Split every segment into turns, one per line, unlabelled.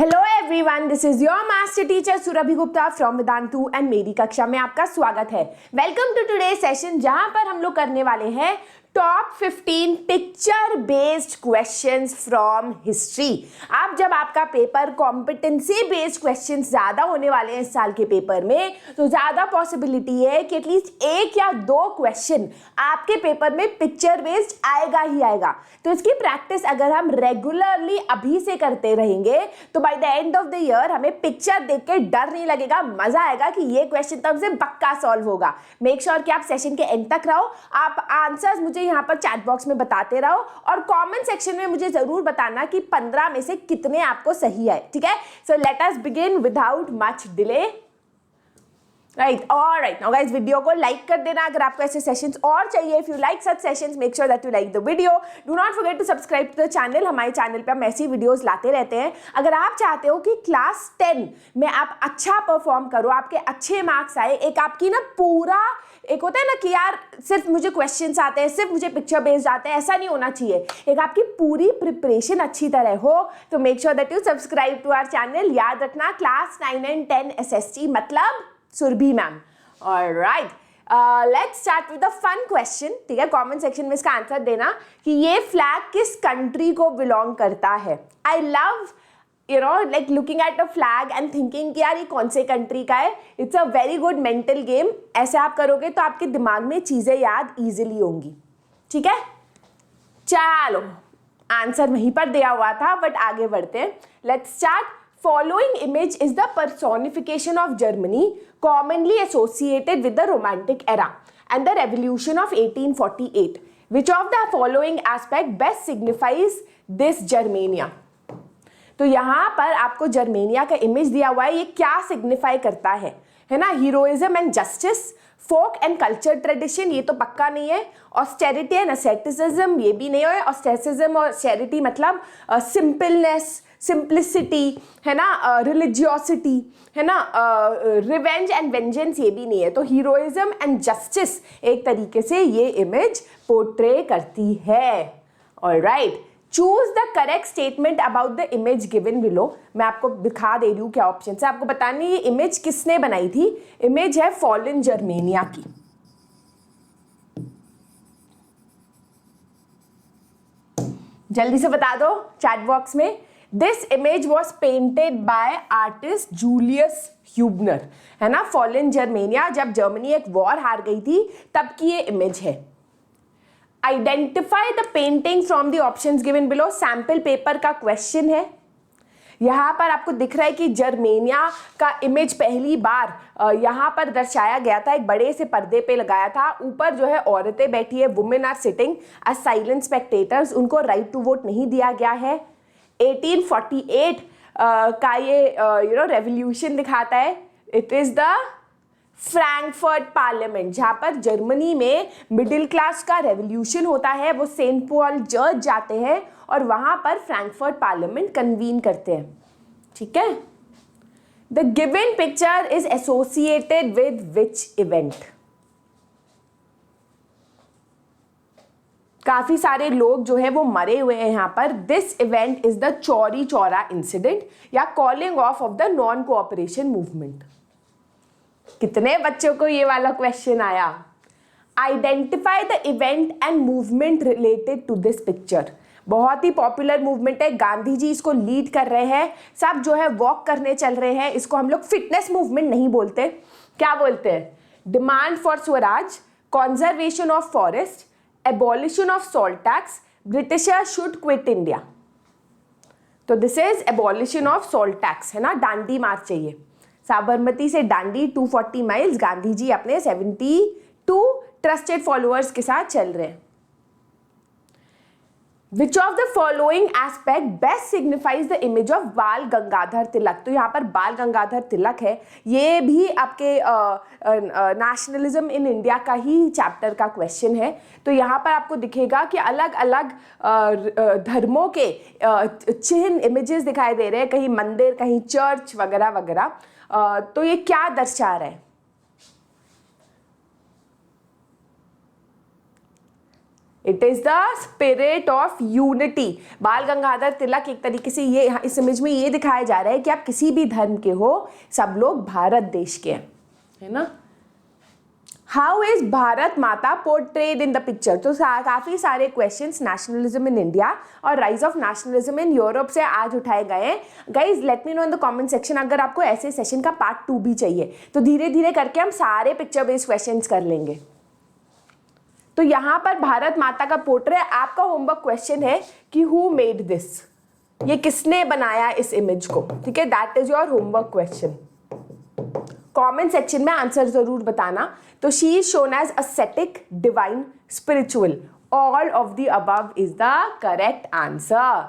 Hello everyone, this is your master teacher Surabhi Gupta from Vedantu and मेरी कक्षा में आपका स्वागत है। वेलकम टू टुडे सेशन, जहां पर हम लोग करने वाले हैं top 15 picture based questions from history. अब जब आपका पेपर कॉम्पिटेंसी बेस्ड क्वेश्चंस ज्यादा होने वाले हैं इस साल के पेपर में, तो ज्यादा पॉसिबिलिटी है कि एटलीस्ट एक या दो क्वेश्चन आपके पेपर में पिक्चर बेस्ड आएगा ही आएगा। तो इसकी प्रैक्टिस अगर हम रेगुलरली अभी से करते रहेंगे तो by the end of the year हमें पिक्चर देख के डर नहीं लगेगा, मजा आएगा कि ये क्वेश्चन तो हमसे पक्का सॉल्व होगा। मेक श्योर कि आप सेशन के एंड तक रहो, आप आंसर्स मुझे यहाँ पर चैट बॉक्स में बताते रहो और कमेंट सेक्शन में मुझे जरूर बताना कि 15 में से कितने आपको सही आए। ठीक है, so let us begin without much delay. Right, alright, now guys video को लाइक कर देना अगर आपको ऐसे सेशंस और चाहिए। If you like such sessions, make sure that you like the video. Do not forget to subscribe to the channel. हमारे channel पे हम ऐसी वीडियोस लाते रहते हैं। अगर आप चाहते हो कि क्लास 10 में आप अच्छा परफॉर्म करो, आपके अच्छे मार्क्स आए, एक आपकी ना पूरा एक होता है ना कि यार सिर्फ मुझे क्वेश्चंस आते हैं, सिर्फ मुझे पिक्चर बेस्ड आते हैं, ऐसा नहीं होना चाहिए। एक आपकी पूरी प्रिपरेशन अच्छी तरह हो, तो make sure that you subscribe to our channel. याद रखना, क्लास 9 एंड 10 SST मतलब Surabhi ma'am. Alright, let's start with a fun question. ठीक है, कमेंट सेक्शन में इसका आंसर देना कि ये फ्लैग किस कंट्री को बिलोंग करता है। I love like looking at a flag and thinking कि यार ये कौन से कंट्री का है। It's a very good mental game. ऐसे आप करोगे तो आपके दिमाग में चीजें याद इजीली होंगी। ठीक है, चलो आंसर वहीं पर दिया हुआ था, बट आगे बढ़ते हैं। Let's start. Following image is the personification of Germany, commonly associated with the Romantic era and the Revolution of 1848. Which of the following aspect best signifies this Germania? तो यहाँ पर आपको जर्मेनिया का इमेज दिया हुआ है, ये क्या सिग्निफाई करता है ना? Heroism and justice, folk and culture tradition, ये तो पक्का नहीं है। ऑस्टेरिटी एंड असेटिसिज्म, ये भी नहीं है। ऑस्टेटिसिज्म और ऑस्टेरिटी मतलब सिंपलनेस, सिंप्लिसिटी है ना, रिलीजियोसिटी है ना, रिवेंज एंड वेंजेंस, ये भी नहीं है। तो हीरोइज्म एंड जस्टिस एक तरीके से ये इमेज पोर्ट्रे करती है। Alright, choose the correct statement about the image given below. मैं आपको दिखा दे रही हूँ क्या ऑप्शन है। आपको बतानी ये इमेज किसने बनाई थी। इमेज है फॉलन जर्मेनिया की। जल्दी से बता दो चैट बॉक्स में। This image was painted by artist Julius Hubner, है ना। फॉलन जर्मेनिया, जब जर्मनी एक वॉर हार गई थी तब की ये इमेज है। Identify the painting from the options given below. Sample paper का क्वेश्चन है। यहाँ पर आपको दिख रहा है कि जर्मेनिया का इमेज पहली बार यहाँ पर दर्शाया गया था, एक बड़े से पर्दे पे लगाया था। ऊपर जो है औरतें बैठी है, women are sitting as silent spectators, उनको राइट टू वोट नहीं दिया गया है। 1848 का ये रेवोल्यूशन दिखाता है। It is the Frankfurt parliament, जहां पर जर्मनी में मिडिल क्लास का रेवोल्यूशन होता है। वो सेंट पॉल चर्च जाते हैं और वहां पर फ्रैंकफर्ट पार्लियामेंट कन्वीन करते हैं। ठीक है, the given picture is associated with which event. काफी सारे लोग जो है वो मरे हुए हैं यहाँ पर। This event is the Chauri Chaura incident या calling off the non cooperation movement. कितने बच्चों को ये वाला क्वेश्चन आया? Identify the event and movement related to this picture. बहुत ही पॉपुलर मूवमेंट है, गांधी जी इसको लीड कर रहे हैं। सब जो है वॉक करने चल रहे हैं। इसको हम लोग फिटनेस मूवमेंट नहीं बोलते, क्या बोलते हैं? Demand for swaraj, conservation of forest, abolition of salt tax, Britisher should quit India. तो this is abolition of salt tax, है ना। दांडी मार्च चाहिए, साबरमती से दांडी 240 माइल्स। गांधी जी अपने 72 ट्रस्टेड फॉलोअर्स के साथ चल रहे हैं। Which of the following aspect best signifies the image of बाल गंगाधर तिलक? तो यहाँ पर बाल गंगाधर तिलक है, ये भी आपके नेशनलिज्म इन इंडिया का ही चैप्टर का क्वेश्चन है। तो यहाँ पर आपको दिखेगा कि अलग अलग धर्मों के चिन्ह, इमेजेस दिखाई दे रहे हैं, कहीं मंदिर, कहीं चर्च वगैरह वगैरह। तो ये क्या दर्शा रहा है? It is the spirit of unity. बाल गंगाधर तिलक एक तरीके से ये इस इमेज में ये दिखाया जा रहा है कि आप किसी भी धर्म के हो, सब लोग भारत देश के हैं, है ना। हाउ इज भारत माता पोर्ट्रेड इन द पिक्चर। तो काफी सारे क्वेश्चंस नेशनलिज्म इन इंडिया और rise of nationalism in Europe से आज उठाए गए हैं। Guys let me know in the comment section अगर आपको ऐसे सेशन का पार्ट 2 भी चाहिए, तो धीरे धीरे करके हम सारे पिक्चर बेस्ड क्वेश्चंस कर लेंगे। तो यहां पर भारत माता का पोर्ट्रेट, आपका होमवर्क क्वेश्चन है कि हु मेड दिस, ये किसने बनाया इस इमेज को, ठीक है, that is your homework question. Comment section में आंसर जरूर बताना। तो she is shown as ascetic, divine, spiritual, all of the above is the correct answer.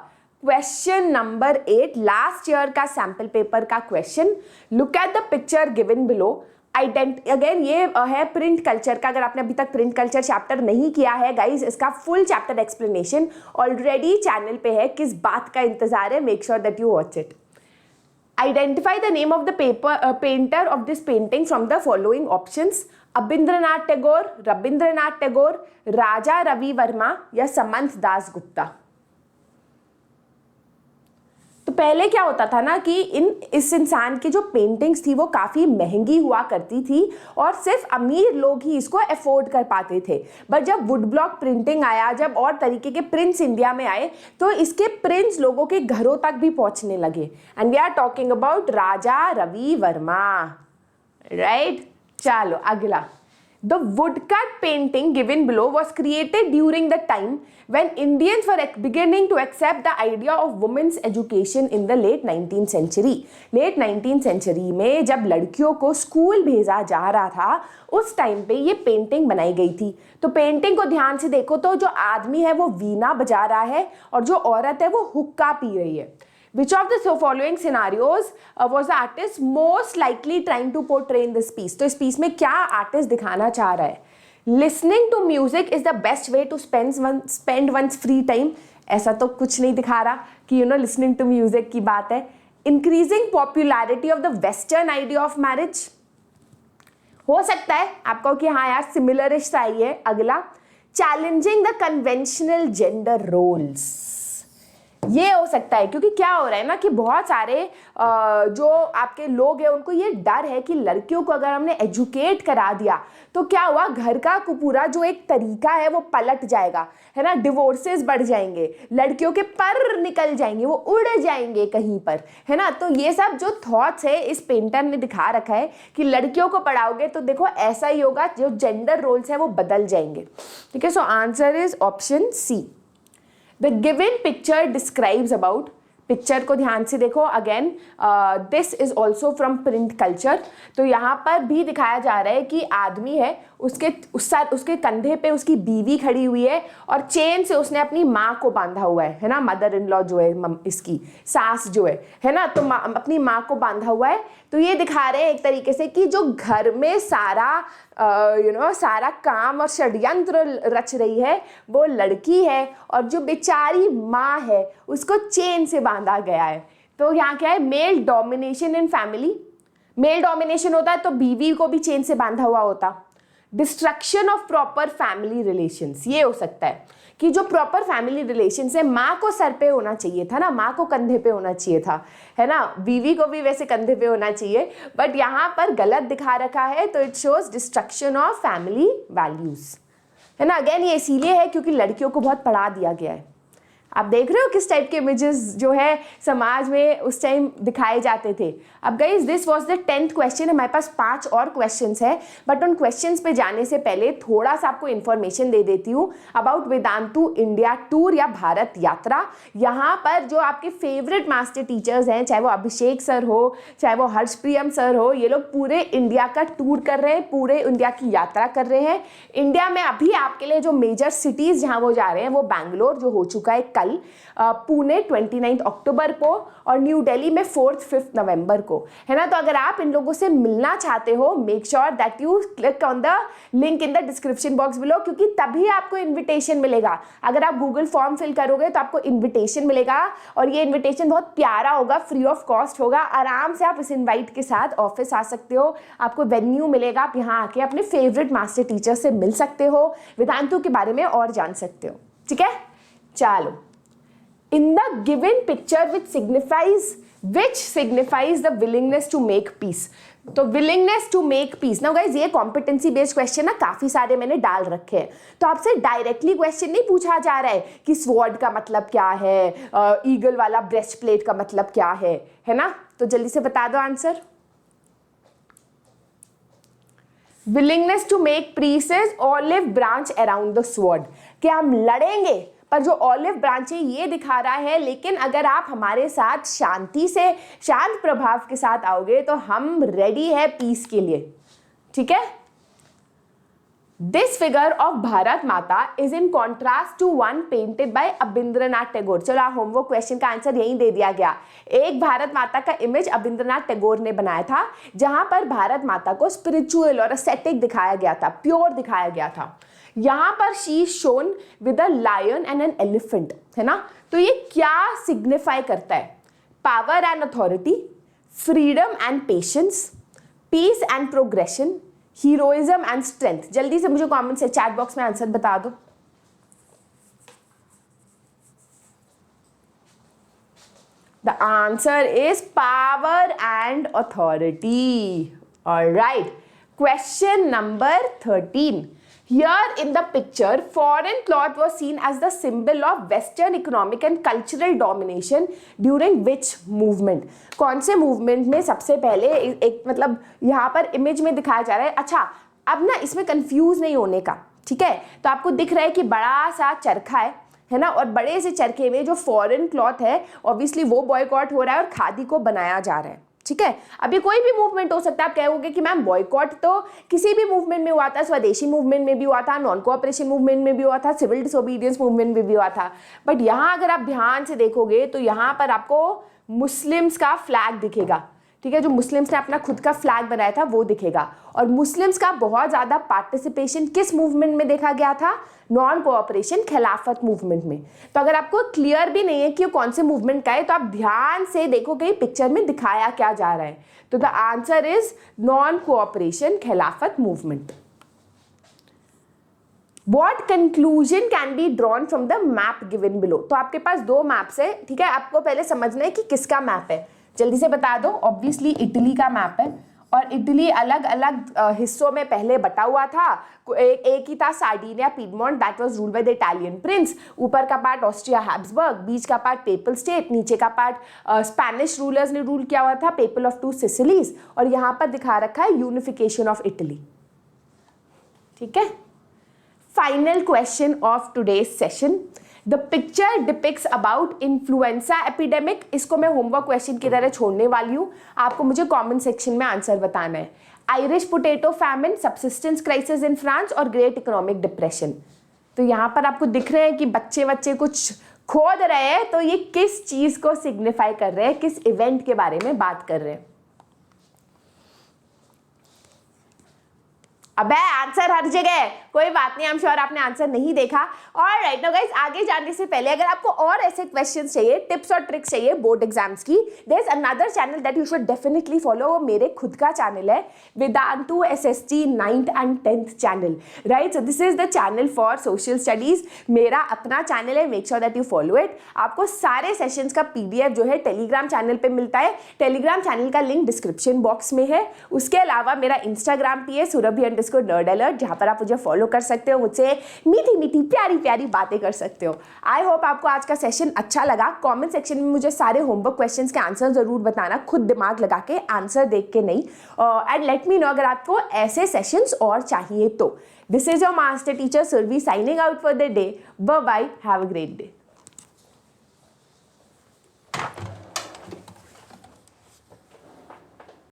Question number 8 last year का सैंपल पेपर का question. Look at the picture given below. Again ये है print culture का। अगर आपने अभी तक print culture chapter नहीं किया है गाइज, इसका full chapter explanation already channel पे है। किस बात का इंतजार है, make sure that you watch it. Identify the name of the painter of this painting from the following options. Abindranath Tagore, Rabindranath Tagore, Raja Ravi Verma या समंत दास गुप्ता। तो पहले क्या होता था ना कि इस इंसान की जो पेंटिंग्स थी वो काफ़ी महंगी हुआ करती थी और सिर्फ अमीर लोग ही इसको अफोर्ड कर पाते थे। बट जब वुड ब्लॉक प्रिंटिंग आया, जब और तरीके के प्रिंट्स इंडिया में आए, तो इसके प्रिंट्स लोगों के घरों तक भी पहुंचने लगे। And we are talking about Raja Ravi Varma, right. चलो अगला। The woodcut painting given below was created during the time when Indians were beginning to accept the idea of women's education in the late 19th century. Late 19th century में जब लड़कियों को school भेजा जा रहा था, उस टाइम पे ये पेंटिंग बनाई गई थी। तो पेंटिंग को ध्यान से देखो तो जो आदमी है वो वीणा बजा रहा है और जो औरत है वो हुक्का पी रही है। Which of the following scenarios was the artist most likely trying to portray in this piece? तो इस piece में क्या आर्टिस्ट दिखाना चाह रहा है? Listening to music is the best way to spend one's free time. ऐसा तो कुछ नहीं दिखा रहा कि listening to music की बात है। Increasing popularity of the Western idea of marriage. हो सकता है आपको कि हाँ यार सिमिलरिश सा ही है। अगला, Challenging the conventional gender roles. ये हो सकता है क्योंकि क्या हो रहा है ना कि बहुत सारे जो आपके लोग हैं उनको ये डर है कि लड़कियों को अगर हमने एजुकेट करा दिया तो क्या हुआ, घर का पूरा जो एक तरीका है वो पलट जाएगा, है ना। डिवोर्सेस बढ़ जाएंगे, लड़कियों के पर निकल जाएंगे, वो उड़ जाएंगे कहीं पर, है ना। तो ये सब जो थॉट्स है इस पेंटर ने दिखा रखा है कि लड़कियों को पढ़ाओगे तो देखो ऐसा ही होगा, जो जेंडर रोल्स है वो बदल जाएंगे, ठीक है। So answer is option C. The given picture describes about, picture को ध्यान से देखो again, this is also from print culture. तो यहाँ पर भी दिखाया जा रहा है कि आदमी है, उसके कंधे पे उसकी बीवी खड़ी हुई है और चेन से उसने अपनी माँ को बांधा हुआ है ना। मदर इन लॉ जो है, इसकी सास जो है ना, तो अपनी माँ को बांधा हुआ है। तो ये दिखा रहे हैं एक तरीके से कि जो घर में सारा सारा काम और षड्यंत्र रच रही है वो लड़की है और जो बेचारी माँ है उसको चेन से बांधा गया है। तो यहाँ क्या है, male domination in family. Male domination होता है तो बीवी को भी चेन से बांधा हुआ होता। Destruction of proper family relations, ये हो सकता है कि जो प्रॉपर फैमिली रिलेशंस है, माँ को सर पे होना चाहिए था ना, माँ को कंधे पे होना चाहिए था, है ना। बीवी को भी वैसे कंधे पे होना चाहिए, बट यहाँ पर गलत दिखा रखा है। तो it shows destruction of family values, है ना। अगेन ये इसीलिए है क्योंकि लड़कियों को बहुत पढ़ा दिया गया है। आप देख रहे हो किस टाइप के इमेजेस जो है समाज में उस टाइम दिखाए जाते थे। अब guys this was the 10th question. हमारे पास 5 और क्वेश्चंस है, बट उन क्वेश्चंस पे जाने से पहले थोड़ा सा आपको इन्फॉर्मेशन दे देती हूँ अबाउट वेदांतु इंडिया टूर या भारत यात्रा। यहाँ पर जो आपके फेवरेट मास्टर टीचर्स हैं, चाहे वो अभिषेक सर हो, चाहे वो हर्षप्रियम सर हो, ये लोग पूरे इंडिया का टूर कर रहे हैं, पूरे इंडिया की यात्रा कर रहे हैं। इंडिया में अभी आपके लिए जो मेजर सिटीज़ जहाँ वो जा रहे हैं वो बैंगलोर जो हो चुका है, कल, पुणे 29 अक्टूबर को और न्यू दिल्ली में 4-5 नवंबर को, है ना। तो अगर आप इन लोगों से मिलना चाहते हो, make sure that you click on the link in the description box below, क्योंकि तभी आपको इन्विटेशन मिलेगा। अगर आप गूगल फॉर्म फिल करोगे तो आपको इन्विटेशन मिलेगा और ये इन्विटेशन बहुत प्यारा होगा, फ्री ऑफ कॉस्ट होगा। आराम से आप इस इन्वाइट के साथ ऑफिस आ सकते हो, आपको वेन्यू मिलेगा, आप यहाँ आके अपने फेवरेट मास्टर टीचर से मिल सकते हो, वेदांतु के बारे में और जान सकते हो। ठीक है, चलो। In the given picture which signifies the willingness to make peace. तो willingness to make peace ना गाइस, ये कॉम्पिटेंसी बेस्ड क्वेश्चन ना काफी सारे मैंने डाल रखे हैं, तो आपसे डायरेक्टली क्वेश्चन नहीं पूछा जा रहा है कि स्वॉर्ड का मतलब क्या है, ईगल वाला ब्रेस्ट प्लेट का मतलब क्या है ना। तो जल्दी से बता दो answer. willingness to make peace is olive branch around the sword, कि हम लड़ेंगे पर जो ऑलिव ब्रांच है ये दिखा रहा है, लेकिन अगर आप हमारे साथ शांति से, शांत प्रभाव के साथ आओगे तो हम रेडी है पीस के लिए। ठीक है। This figure of Bharat Mata is in contrast to one painted by Abanindranath Tagore. चलो होमवर्क क्वेश्चन का आंसर यही दे दिया गया। एक भारत माता का इमेज अबिंद्रनाथ टैगोर ने बनाया था, जहां पर भारत माता को स्पिरिचुअल और एस्थेटिक दिखाया गया था, प्योर दिखाया गया था। यहां पर she shown with a lion and an elephant, है ना। तो ये क्या सिग्निफाई करता है? Power and authority, freedom and patience, peace and progression, heroism and strength. जल्दी से मुझे कमेंट से चैट बॉक्स में आंसर बता दो। The answer is power and authority. Alright, question number 13। Here in the picture, foreign cloth was seen as the symbol of Western economic and cultural domination during which movement? कौन से movement में सबसे पहले एक मतलब यहाँ पर इमेज में दिखाया जा रहा है। अच्छा, अब ना इसमें कंफ्यूज नहीं होने का, ठीक है। तो आपको दिख रहा है कि बड़ा सा चरखा है ना, और बड़े से चरखे में जो फॉरेन क्लॉथ है ऑब्वियसली वो बॉयकॉट हो रहा है और खादी को बनाया जा रहा है। ठीक है, अभी कोई भी मूवमेंट हो सकता है। आप कहोगे कि मैम बॉयकॉट तो किसी भी मूवमेंट में हुआ था, स्वदेशी मूवमेंट में भी हुआ था, नॉन कोऑपरेशन मूवमेंट में भी हुआ था, सिविल डिसोबीडियंस मूवमेंट में भी हुआ था। बट यहाँ अगर आप ध्यान से देखोगे तो यहाँ पर आपको मुस्लिम्स का फ्लैग दिखेगा। ठीक है, जो मुस्लिम्स ने अपना खुद का फ्लैग बनाया था वो दिखेगा। और मुस्लिम्स का बहुत ज़्यादा पार्टिसिपेशन किस मूवमेंट में देखा गया था? नॉन कोऑपरेशन खिलाफत मूवमेंट में। तो अगर आपको क्लियर भी नहीं है कि कौन से मूवमेंट का है, तो आप ध्यान से देखोगे पिक्चर में दिखाया क्या जा रहा है। तो the answer is non cooperation खिलाफत movement. What conclusion can be drawn from the map given below? तो आपके पास दो मैप्स है, ठीक है। आपको पहले समझना है कि किसका मैप है, जल्दी से बता दो। ऑब्वियसली इटली का मैप है, और इटली अलग अलग हिस्सों में पहले बटा हुआ था। एक ही था Sardinia piedmont, that was ruled by the Italian Prince. ऊपर का पार्ट ऑस्ट्रिया हैब्सबर्ग, बीच का पार्ट पेपल स्टेट, नीचे का पार्ट स्पेनिश रूलर्स ने रूल किया हुआ था, पेपल ऑफ 2 सिसिलीज। और यहाँ पर दिखा रखा है यूनिफिकेशन ऑफ इटली। ठीक है, final question of today's session. The picture depicts about influenza epidemic. इसको मैं होमवर्क क्वेश्चन की तरह छोड़ने वाली हूँ, आपको मुझे कमेंट सेक्शन में आंसर बताना है। Irish potato famine, subsistence crisis in France और ग्रेट इकोनॉमिक डिप्रेशन। तो यहाँ पर आपको दिख रहे हैं कि बच्चे कुछ खोद रहे हैं, तो ये किस चीज को सिग्निफाई कर रहे हैं, किस इवेंट के बारे में बात कर रहे हैं? अबे आंसर हर जगह है, कोई बात नहीं, आई एम श्योर आपने आंसर नहीं देखा। और राइट नाउ गाइस, आगे जाने से पहले अगर आपको और ऐसे क्वेश्चंस चाहिए, टिप्स और ट्रिक्स चाहिए बोर्ड एग्जाम्स की, there is another channel that you should definitely follow. वो मेरे खुद का चैनल है, Vedantu SST 9th and 10th channel, right. So this is the channel for social studies, मेरा अपना चैनल है, make sure that you follow it. आपको सारे सेशंस का पीडीएफ जो है टेलीग्राम चैनल पे मिलता है, टेलीग्राम चैनल का लिंक डिस्क्रिप्शन बॉक्स में है। उसके अलावा मेरा इंस्टाग्राम पे है सुरभि_nerd alert, जहां पर आप मुझे फॉलो कर सकते हो, मुझसे मीठी मीठी प्यारी प्यारी बातें कर सकते हो। आई होप आपको आज का सेशन अच्छा लगा। कमेंट सेक्शन में मुझे सारे होमवर्क क्वेश्चंस के आंसर जरूर बताना, खुद दिमाग लगा के, आंसर देख के नहीं। एंड लेट मी नो अगर आपको ऐसे सेशंस और चाहिए तो। This is your master teacher Surabhi signing out for the day. Bye bye, have a great day.